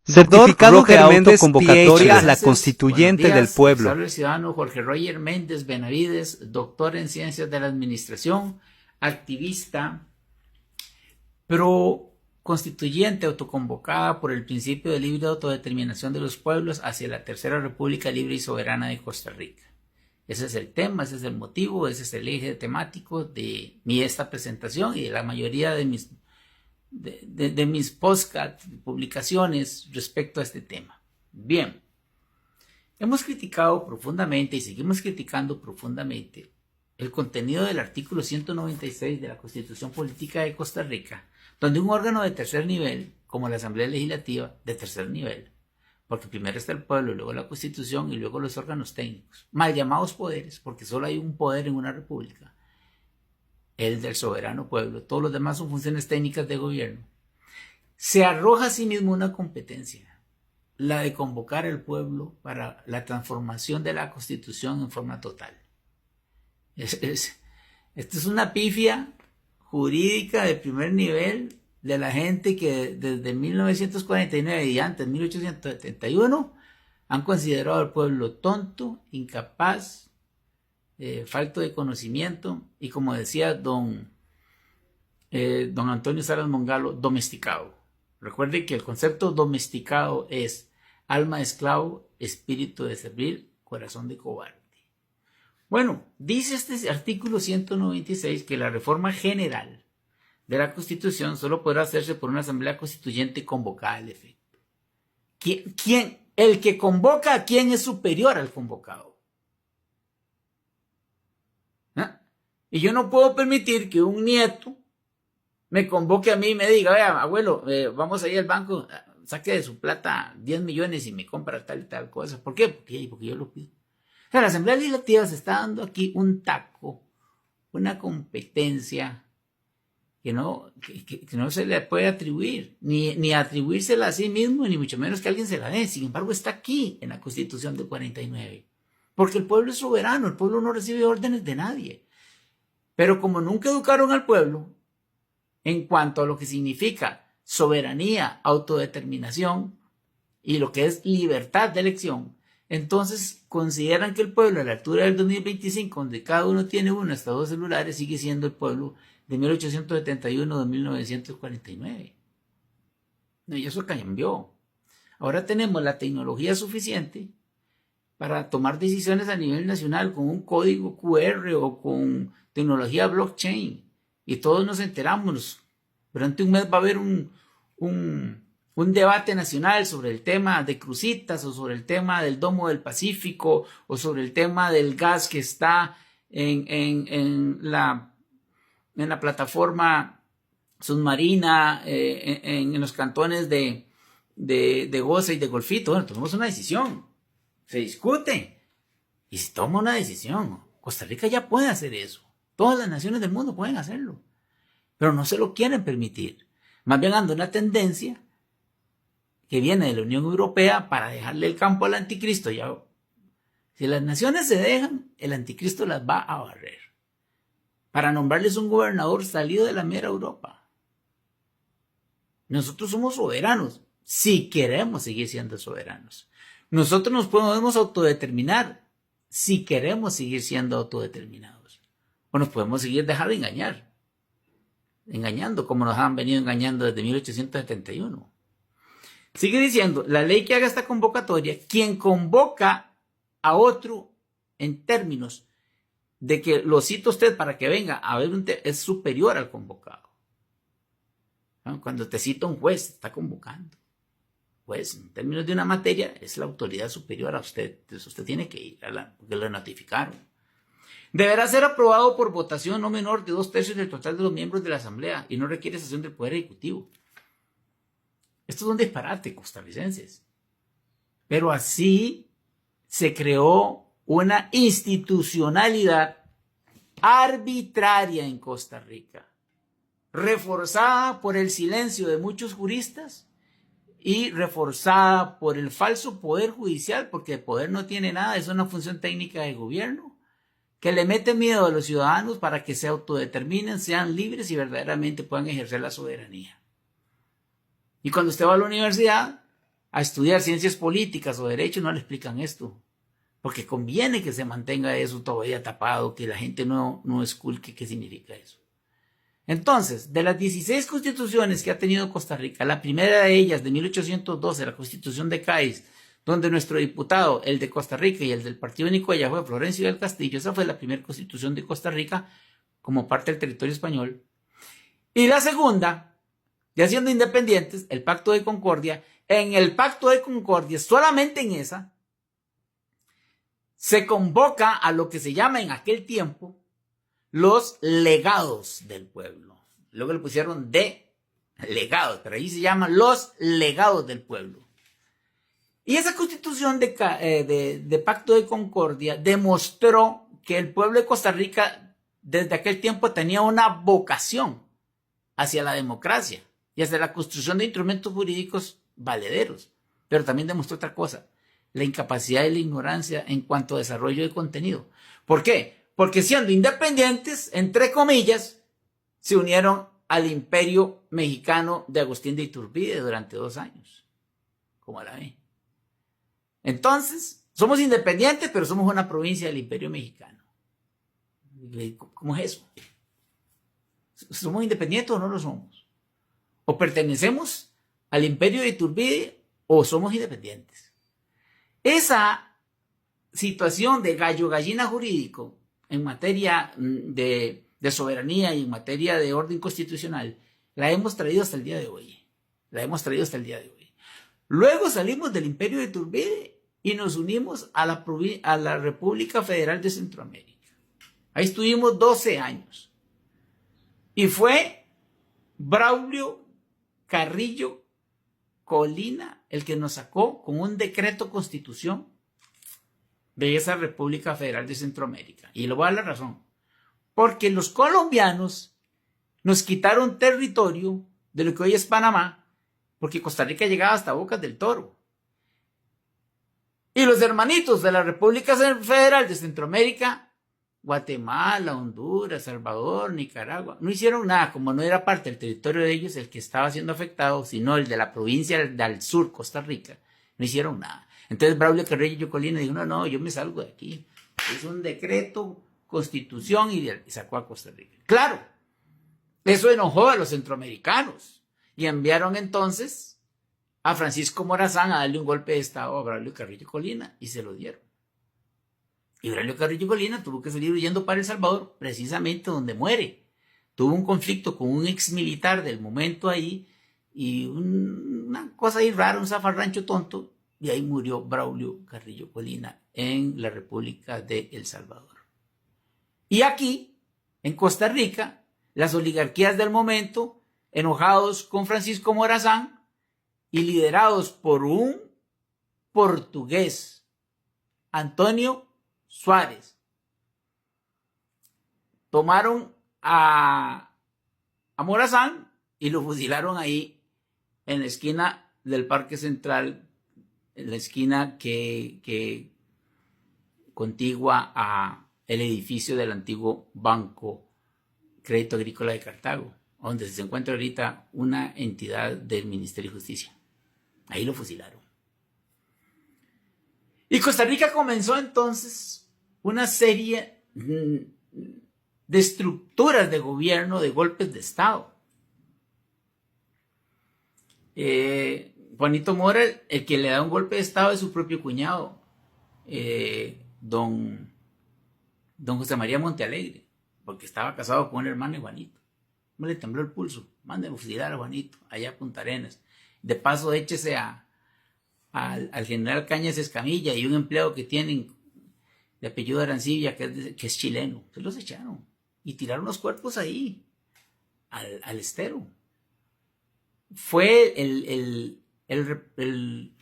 Certificado de autoconvocatoria a la constituyente del pueblo. Habla el ciudadano Jorge Roger Méndez Benavides, doctor en Ciencias de la Administración, activista, pro constituyente autoconvocada por el principio de libre autodeterminación de los pueblos hacia la Tercera República Libre y Soberana de Costa Rica. Ese es el tema, ese es el motivo, ese es el eje temático de esta presentación y de la mayoría de mis podcasts, publicaciones respecto a este tema. Bien, hemos criticado profundamente y seguimos criticando profundamente el contenido del artículo 196 de la Constitución Política de Costa Rica, donde un órgano de tercer nivel, como la Asamblea Legislativa, de tercer nivel, porque primero está el pueblo, luego la Constitución y luego los órganos técnicos, mal llamados poderes, porque solo hay un poder en una república, el del soberano pueblo, todos los demás son funciones técnicas de gobierno, se arroja a sí mismo una competencia, la de convocar al pueblo para la transformación de la Constitución en forma total. Esto es una pifia jurídica de primer nivel de la gente que desde 1949 y antes, 1871, han considerado al pueblo tonto, incapaz, falto de conocimiento y, como decía don Antonio Salas Mongalo, domesticado. Recuerde que el concepto domesticado es alma de esclavo, espíritu de servir, corazón de cobarde. Bueno, dice este artículo 196 que la reforma general de la Constitución solo podrá hacerse por una asamblea constituyente convocada al efecto. El que convoca a quién es superior al convocado. ¿Ah? Y yo no puedo permitir que un nieto me convoque a mí y me diga, vea, abuelo, vamos a ir al banco, saque de su plata 10 millones y me compra tal y tal cosa. ¿Por qué? Porque yo lo pido. O sea, la Asamblea Legislativa se está dando aquí un taco, una competencia que no se le puede atribuir, ni atribuírsela a sí mismo, ni mucho menos que alguien se la dé. Sin embargo, está aquí en la Constitución del 49. Porque el pueblo es soberano, el pueblo no recibe órdenes de nadie. Pero como nunca educaron al pueblo en cuanto a lo que significa soberanía, autodeterminación y lo que es libertad de elección, entonces consideran que el pueblo a la altura del 2025, donde cada uno tiene uno hasta 2 celulares, sigue siendo el pueblo de 1871 de 1949. No, y eso cambió. Ahora tenemos la tecnología suficiente para tomar decisiones a nivel nacional con un código QR o con tecnología blockchain. Y todos nos enteramos. Durante un mes va a haber un debate nacional sobre el tema de crucitas o sobre el tema del Domo del Pacífico o sobre el tema del gas que está en la plataforma submarina en los cantones de Goza y de Golfito. Bueno, tomamos una decisión, se discute y se toma una decisión. Costa Rica ya puede hacer eso, todas las naciones del mundo pueden hacerlo, pero no se lo quieren permitir. Más bien anda una tendencia que viene de la Unión Europea para dejarle el campo al anticristo. Ya, si las naciones se dejan, el anticristo las va a barrer para nombrarles un gobernador salido de la mera Europa. Nosotros somos soberanos, si queremos seguir siendo soberanos. Nosotros nos podemos autodeterminar, si queremos seguir siendo autodeterminados. O nos podemos seguir dejando engañando como nos han venido engañando desde 1871. Sigue diciendo, la ley que haga esta convocatoria, quien convoca a otro en términos de que lo cita usted para que venga a ver es superior al convocado. Cuando te cita un juez, está convocando. Pues, en términos de una materia, es la autoridad superior a usted. Entonces, usted tiene que ir porque lo notificaron. Deberá ser aprobado por votación no menor de 2/3 del total de los miembros de la Asamblea y no requiere sesión del Poder Ejecutivo. Esto es un disparate, costarricenses. Pero así se creó una institucionalidad arbitraria en Costa Rica, reforzada por el silencio de muchos juristas y reforzada por el falso poder judicial, porque el poder no tiene nada, es una función técnica de gobierno, que le mete miedo a los ciudadanos para que se autodeterminen, sean libres y verdaderamente puedan ejercer la soberanía. Y cuando usted va a la universidad, a estudiar ciencias políticas o derecho no le explican esto. Porque conviene que se mantenga eso todavía tapado, que la gente no esculque qué significa eso. Entonces, de las 16 constituciones que ha tenido Costa Rica, la primera de ellas, de 1812, la Constitución de Cádiz, donde nuestro diputado, el de Costa Rica y el del Partido Único de allá fue Florencio del Castillo, esa fue la primera constitución de Costa Rica como parte del territorio español. Y la segunda, ya siendo independientes, el Pacto de Concordia. En el Pacto de Concordia, solamente en esa, se convoca a lo que se llama en aquel tiempo los legados del pueblo. Luego le pusieron de legados, pero ahí se llaman los legados del pueblo. Y esa constitución de Pacto de Concordia demostró que el pueblo de Costa Rica desde aquel tiempo tenía una vocación hacia la democracia y hacia la construcción de instrumentos jurídicos valederos. Pero también demostró otra cosa, la incapacidad y la ignorancia en cuanto a desarrollo de contenido. ¿Por qué? Porque siendo independientes, entre comillas, se unieron al imperio mexicano de Agustín de Iturbide durante 2 años. ¿Cómo la ve? Entonces, somos independientes, pero somos una provincia del imperio mexicano. ¿Cómo es eso? ¿Somos independientes o no lo somos? ¿O pertenecemos al imperio de Iturbide o somos independientes? Esa situación de gallo-gallina jurídico en materia de soberanía y en materia de orden constitucional, la hemos traído hasta el día de hoy. Luego salimos del imperio de Iturbide y nos unimos a la República Federal de Centroamérica. Ahí estuvimos 12 años. Y fue Braulio Carrillo Colina el que nos sacó con un decreto constitución de esa República Federal de Centroamérica. Y le voy a dar la razón. Porque los colombianos nos quitaron territorio de lo que hoy es Panamá, porque Costa Rica llegaba hasta Bocas del Toro. Y los hermanitos de la República Federal de Centroamérica, Guatemala, Honduras, Salvador, Nicaragua, no hicieron nada, como no era parte del territorio de ellos el que estaba siendo afectado, sino el de la provincia del sur, Costa Rica, no hicieron nada. Entonces Braulio Carrillo Colina dijo, no, yo me salgo de aquí. Es un decreto, constitución y sacó a Costa Rica. Claro, eso enojó a los centroamericanos y enviaron entonces a Francisco Morazán a darle un golpe de estado a Braulio Carrillo Colina y se lo dieron. Y Braulio Carrillo Colina tuvo que salir huyendo para El Salvador, precisamente donde muere. Tuvo un conflicto con un ex militar del momento ahí y una cosa ahí rara, un zafarrancho tonto. Y ahí murió Braulio Carrillo Colina en la República de El Salvador. Y aquí, en Costa Rica, las oligarquías del momento, enojados con Francisco Morazán y liderados por un portugués, Antonio Suárez, tomaron a Morazán y lo fusilaron ahí en la esquina del Parque Central, en la esquina que contigua a el edificio del antiguo Banco Crédito Agrícola de Cartago, donde se encuentra ahorita una entidad del Ministerio de Justicia. Ahí lo fusilaron. Y Costa Rica comenzó entonces una serie de estructuras de gobierno, de golpes de Estado. Juanito Mora, el que le da un golpe de estado es su propio cuñado, don José María Montealegre, porque estaba casado con un hermano de Juanito. No le tembló el pulso, manden a fusilar a Juanito allá a Punta Arenas. De paso, échese al general Cañas Escamilla y un empleado que tienen de apellido Arancibia, que es chileno. Se los echaron y tiraron los cuerpos ahí, al estero. Fue el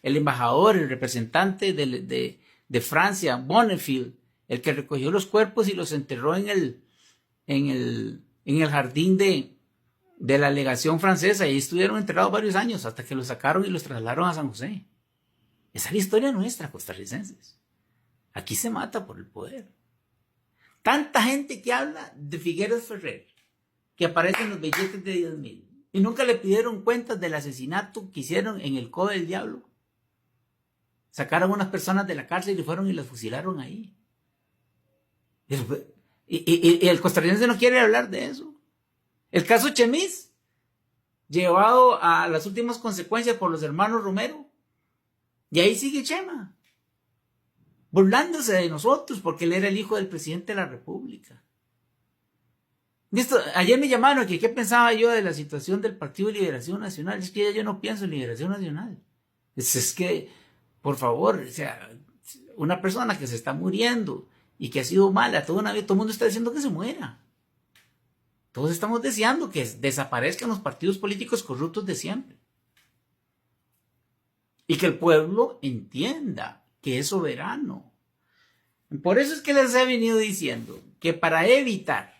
embajador, el representante de Francia, Bonnefield, el que recogió los cuerpos y los enterró en el jardín de la legación francesa, y ahí estuvieron enterrados varios años hasta que los sacaron y los trasladaron a San José. Esa es la historia nuestra, costarricenses. Aquí se mata por el poder. Tanta gente que habla de Figueres Ferrer, que aparece en los billetes de 10,000, y nunca le pidieron cuentas del asesinato que hicieron en el Codo del Diablo Sacaron unas personas de la cárcel y fueron y las fusilaron ahí. Y el costarricense no quiere hablar de eso. El caso Chemis, llevado a las últimas consecuencias por los hermanos Romero. Y ahí sigue Chema, burlándose de nosotros porque él era el hijo del presidente de la República. Ayer me llamaron que qué pensaba yo de la situación del Partido de Liberación Nacional. Es que ya yo no pienso en Liberación Nacional. Es que, por favor, o sea, una persona que se está muriendo y que ha sido mala toda una vida, todo el mundo está diciendo que se muera. Todos estamos deseando que desaparezcan los partidos políticos corruptos de siempre. Y que el pueblo entienda que es soberano. Por eso es que les he venido diciendo que para evitar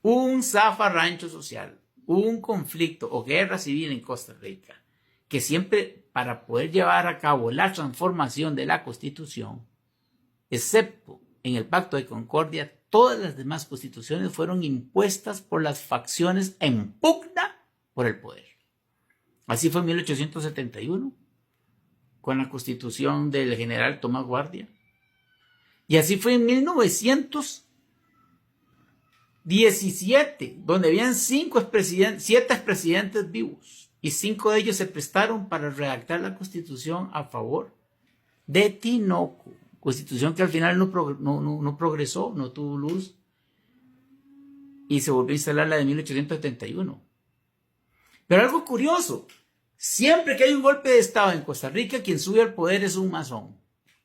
un zafarrancho social, un conflicto o guerra civil en Costa Rica, que siempre para poder llevar a cabo la transformación de la Constitución, excepto en el Pacto de Concordia, todas las demás constituciones fueron impuestas por las facciones en pugna por el poder. Así fue en 1871, con la Constitución del general Tomás Guardia. Y así fue en 1917, donde habían 7 expresidentes vivos, y 5 de ellos se prestaron para redactar la Constitución a favor de Tinoco. Constitución que al final no progresó, no tuvo luz, y se volvió a instalar la de 1871. Pero algo curioso, siempre que hay un golpe de Estado en Costa Rica, quien sube al poder es un masón.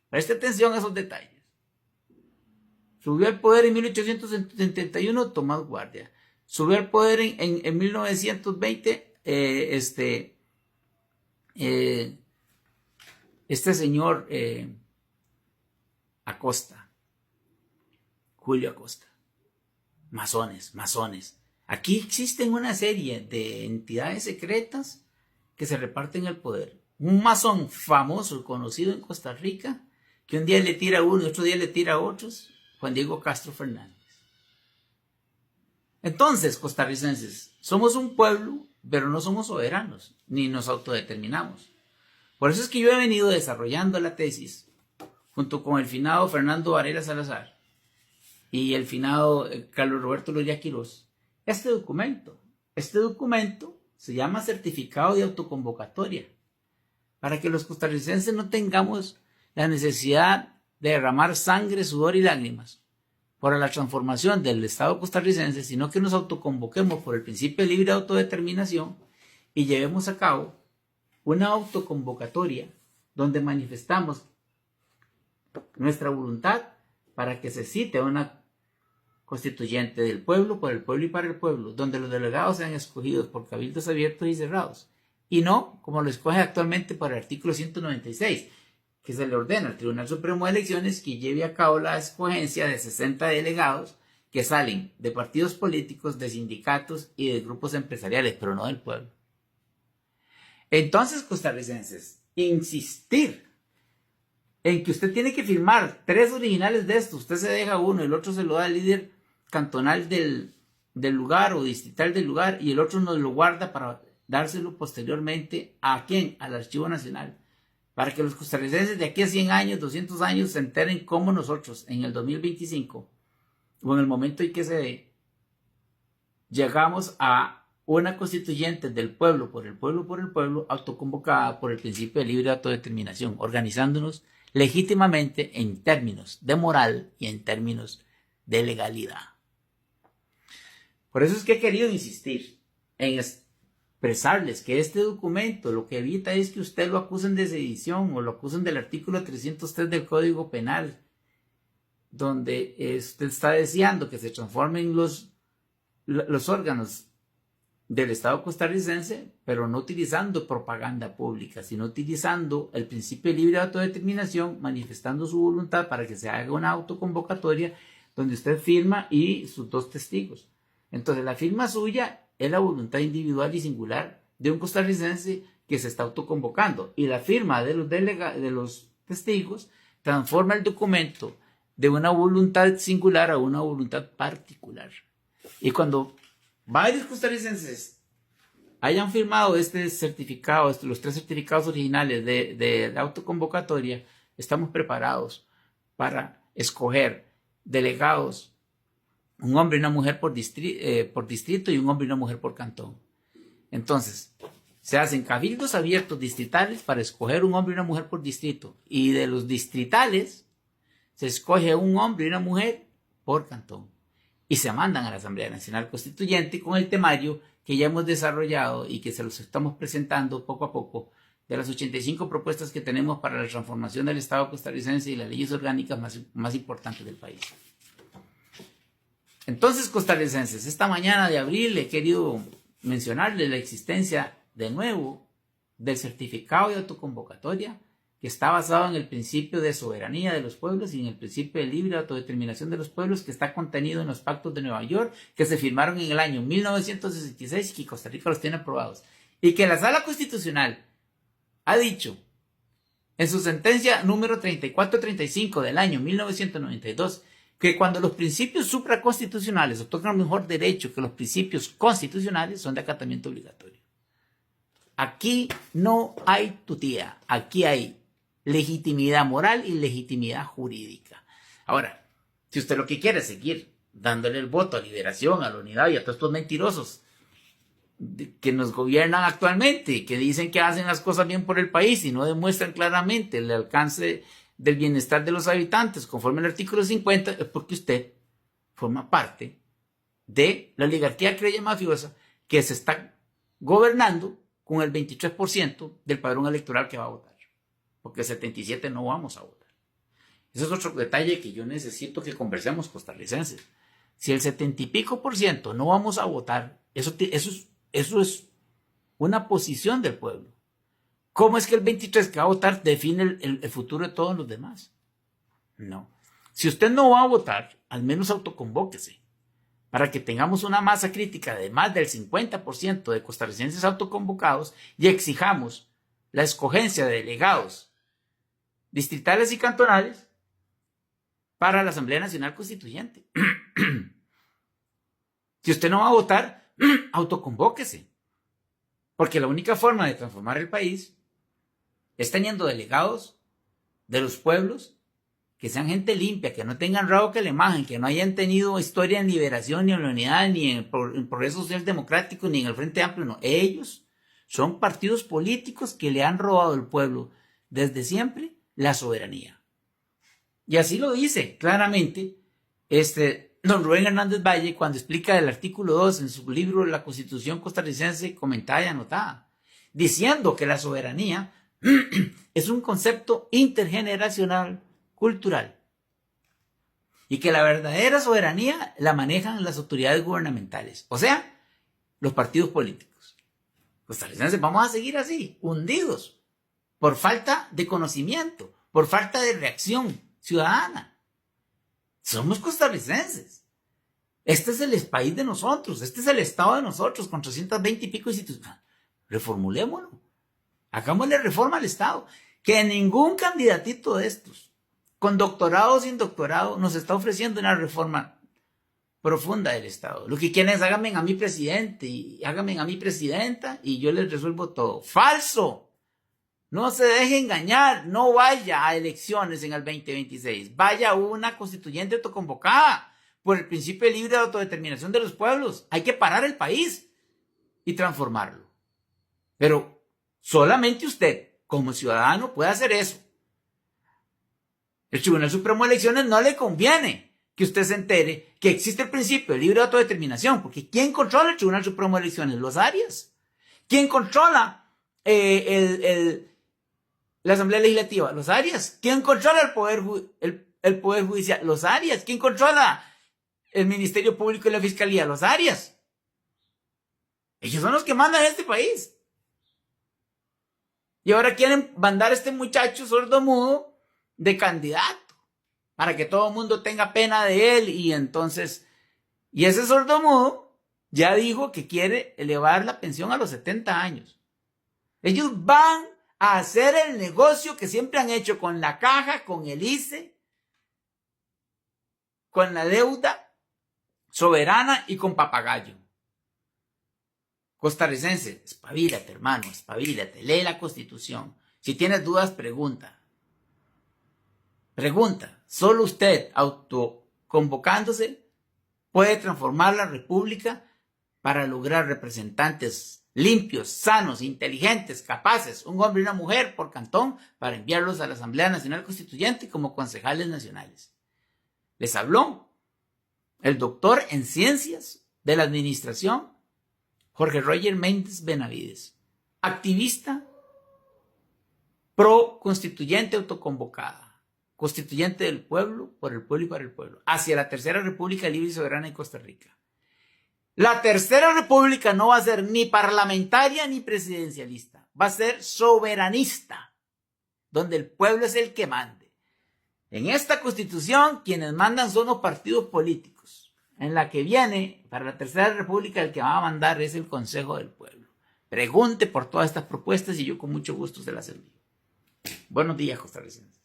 Preste atención a esos detalles. Subió al poder en 1871 Tomás Guardia. Subió al poder en 1920 este señor Acosta, Julio Acosta. Masones. Aquí existen una serie de entidades secretas que se reparten el poder. Un masón famoso, conocido en Costa Rica, que un día le tira a uno y otro día le tira a otros, Juan Diego Castro Fernández. Entonces, costarricenses, somos un pueblo, pero no somos soberanos, ni nos autodeterminamos. Por eso es que yo he venido desarrollando la tesis, junto con el finado Fernando Varela Salazar y el finado Carlos Roberto Loya Quirós, este documento se llama Certificado de Autoconvocatoria, para que los costarricenses no tengamos la necesidad de derramar sangre, sudor y lágrimas para la transformación del Estado costarricense, sino que nos autoconvoquemos por el principio de libre autodeterminación y llevemos a cabo una autoconvocatoria donde manifestamos nuestra voluntad para que se cite una constituyente del pueblo, por el pueblo y para el pueblo, donde los delegados sean escogidos por cabildos abiertos y cerrados, y no como lo escoge actualmente por el artículo 196, que se le ordena al Tribunal Supremo de Elecciones que lleve a cabo la escogencia de 60 delegados que salen de partidos políticos, de sindicatos y de grupos empresariales, pero no del pueblo. Entonces, costarricenses, insistir en que usted tiene que firmar 3 originales de estos, usted se deja uno, el otro se lo da al líder cantonal del lugar o distrital del lugar y el otro nos lo guarda para dárselo posteriormente ¿a quién? Al Archivo Nacional. Para que los costarricenses de aquí a 100 años, 200 años se enteren cómo nosotros en el 2025 o en el momento en que se dé, llegamos a una constituyente del pueblo, por el pueblo, autoconvocada por el principio de libre autodeterminación, organizándonos legítimamente en términos de moral y en términos de legalidad. Por eso es que he querido insistir en expresarles que este documento lo que evita es que usted lo acusen de sedición o lo acusen del artículo 303 del Código Penal, donde usted está deseando que se transformen los órganos del Estado costarricense, pero no utilizando propaganda pública, sino utilizando el principio de libre autodeterminación, manifestando su voluntad para que se haga una autoconvocatoria donde usted firma y sus 2 testigos. Entonces la firma suya es la voluntad individual y singular de un costarricense que se está autoconvocando, y la firma de los testigos transforma el documento de una voluntad singular a una voluntad particular. Y cuando varios costarricenses hayan firmado este certificado, los 3 certificados originales de autoconvocatoria, estamos preparados para escoger delegados, un hombre y una mujer por distrito y un hombre y una mujer por cantón. Entonces, se hacen cabildos abiertos distritales para escoger un hombre y una mujer por distrito. Y de los distritales, se escoge un hombre y una mujer por cantón. Y se mandan a la Asamblea Nacional Constituyente con el temario que ya hemos desarrollado y que se los estamos presentando poco a poco, de las 85 propuestas que tenemos para la transformación del Estado costarricense y las leyes orgánicas más importantes del país. Entonces, costarricenses, esta mañana de abril he querido mencionarles la existencia de nuevo del certificado de autoconvocatoria, que está basado en el principio de soberanía de los pueblos y en el principio de libre autodeterminación de los pueblos, que está contenido en los pactos de Nueva York, que se firmaron en el año 1966 y que Costa Rica los tiene aprobados. Y que la Sala Constitucional ha dicho en su sentencia número 3435 del año 1992 que cuando los principios supraconstitucionales otorgan mejor derecho que los principios constitucionales, son de acatamiento obligatorio. Aquí no hay tutía, aquí hay legitimidad moral y legitimidad jurídica. Ahora, si usted lo que quiere es seguir dándole el voto a Liberación, a la Unidad y a todos estos mentirosos que nos gobiernan actualmente y que dicen que hacen las cosas bien por el país y no demuestran claramente el alcance del bienestar de los habitantes conforme al artículo 50, es porque usted forma parte de la oligarquía criolla mafiosa que se está gobernando con el 23% del padrón electoral que va a votar, porque el 77% no vamos a votar. Ese es otro detalle que yo necesito que conversemos, costarricenses. Si el 70 y pico % no vamos a votar, eso es una posición del pueblo. ¿Cómo es que el 23% que va a votar define el futuro de todos los demás? No. Si usted no va a votar, al menos autoconvóquese para que tengamos una masa crítica de más del 50% de costarricenses autoconvocados y exijamos la escogencia de delegados distritales y cantonales para la Asamblea Nacional Constituyente. Si usted no va a votar, autoconvóquese. Porque la única forma de transformar el país es teniendo delegados de los pueblos que sean gente limpia, que no tengan rabo que le majen, que no hayan tenido historia en Liberación, ni en la Unidad, ni en el Progreso Social Democrático, ni en el Frente Amplio. No, ellos son partidos políticos que le han robado al pueblo desde siempre la soberanía. Y así lo dice claramente don Rubén Hernández Valle cuando explica el artículo 2 en su libro La Constitución Costarricense comentada y anotada, diciendo que la soberanía es un concepto intergeneracional cultural y que la verdadera soberanía la manejan las autoridades gubernamentales, o sea, los partidos políticos. Costarricenses, vamos a seguir así, hundidos, por falta de conocimiento, por falta de reacción ciudadana. Somos costarricenses. Este es el país de nosotros, este es el estado de nosotros, con 320 y pico instituciones. Reformulémoslo. Hagámosle reforma al estado. Que ningún candidatito de estos, con doctorado o sin doctorado, nos está ofreciendo una reforma profunda del estado. Lo que quieren es háganme a mí presidente y háganme a mí presidenta y yo les resuelvo todo. ¡Falso! No se deje engañar, no vaya a elecciones en el 2026, vaya a una constituyente autoconvocada por el principio de libre autodeterminación de los pueblos. Hay que parar el país y transformarlo. Pero solamente usted, como ciudadano, puede hacer eso. El Tribunal Supremo de Elecciones no le conviene que usted se entere que existe el principio de libre autodeterminación, porque ¿quién controla el Tribunal Supremo de Elecciones? Los Arias. ¿Quién controla la Asamblea Legislativa? Los Arias. ¿Quién controla el Poder Judicial? Los Arias. ¿Quién controla el Ministerio Público y la Fiscalía? Los Arias. Ellos son los que mandan en este país. Y ahora quieren mandar a este muchacho sordomudo de candidato para que todo el mundo tenga pena de él. Y entonces, y ese sordomudo ya dijo que quiere elevar la pensión a los 70 años. Ellos van a hacer el negocio que siempre han hecho con la caja, con el ICE, con la deuda soberana y con papagayo. Costarricense, espabilate, hermano, espabilate, lee la Constitución. Si tienes dudas, pregunta. Pregunta. Solo usted, autoconvocándose, puede transformar la República para lograr representantes limpios, sanos, inteligentes, capaces, un hombre y una mujer por cantón, para enviarlos a la Asamblea Nacional Constituyente como concejales nacionales. Les habló el doctor en Ciencias de la Administración, Jorge Roger Méndez Benavides, activista pro constituyente autoconvocada, constituyente del pueblo, por el pueblo y para el pueblo, hacia la Tercera República Libre y Soberana de Costa Rica. La Tercera República no va a ser ni parlamentaria ni presidencialista, va a ser soberanista, donde el pueblo es el que mande. En esta Constitución, quienes mandan son los partidos políticos. En la que viene, para la Tercera República, el que va a mandar es el Consejo del Pueblo. Pregunte por todas estas propuestas y yo con mucho gusto se las envío. Buenos días, costarricenses.